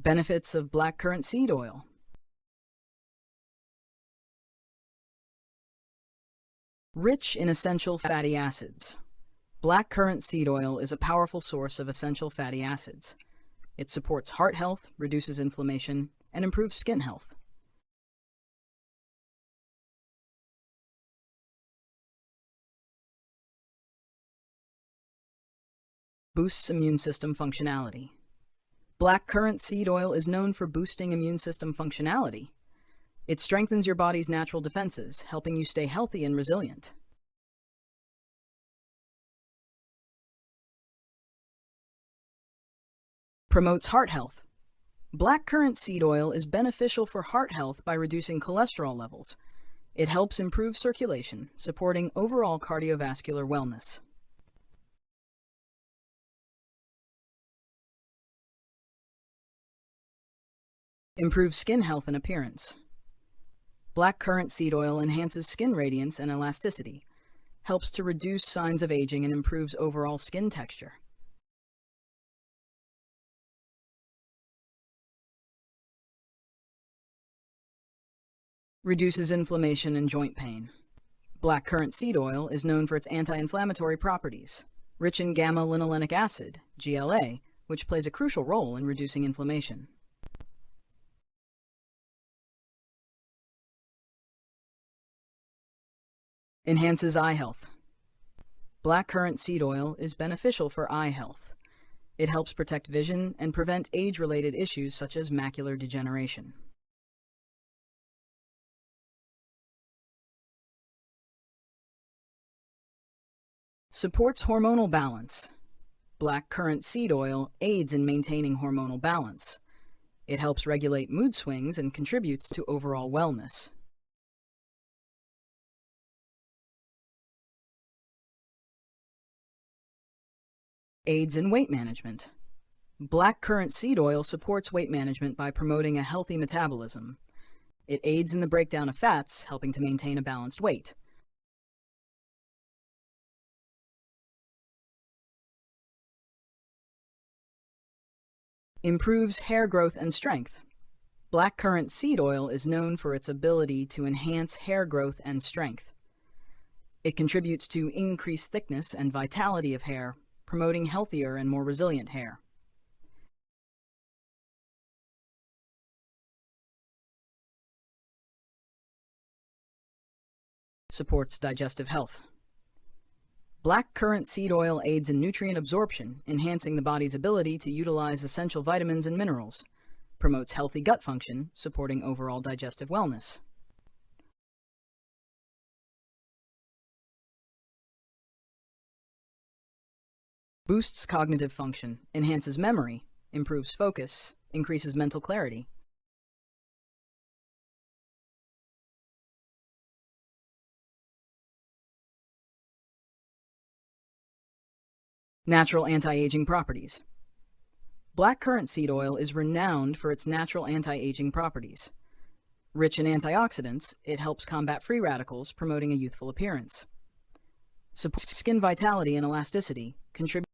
Benefits of black currant seed oil. Rich in essential fatty acids. Black currant seed oil is a powerful source of essential fatty acids. It supports heart health, reduces inflammation, and improves skin health. Boosts immune system functionality. Black currant seed oil is known for boosting immune system functionality. It strengthens your body's natural defenses, helping you stay healthy and resilient. Promotes heart health. Black currant seed oil is beneficial for heart health by reducing cholesterol levels. It helps improve circulation, supporting overall cardiovascular wellness. Improves skin health and appearance. Black currant seed oil enhances skin radiance and elasticity, helps to reduce signs of aging, and improves overall skin texture. Reduces inflammation and joint pain. Black currant seed oil is known for its anti-inflammatory properties, rich in gamma-linolenic acid, GLA, which plays a crucial role in reducing inflammation. Enhances eye health. Black currant seed oil is beneficial for eye health. It helps protect vision and prevent age-related issues such as macular degeneration. Supports hormonal balance. Black currant seed oil aids in maintaining hormonal balance. It helps regulate mood swings and contributes to overall wellness. Aids in weight management. Black currant seed oil supports weight management by promoting a healthy metabolism. It aids in the breakdown of fats, helping to maintain a balanced weight. Improves hair growth and strength. Black currant seed oil is known for its ability to enhance hair growth and strength. It contributes to increased thickness and vitality of hair, promoting healthier and more resilient hair. Supports digestive health. Black currant seed oil aids in nutrient absorption, enhancing the body's ability to utilize essential vitamins and minerals. Promotes healthy gut function, supporting overall digestive wellness. Boosts cognitive function, enhances memory, improves focus, increases mental clarity. Natural anti-aging properties. Black currant seed oil is renowned for its natural anti-aging properties. Rich in antioxidants, it helps combat free radicals, promoting a youthful appearance. Supports skin vitality and elasticity, contributes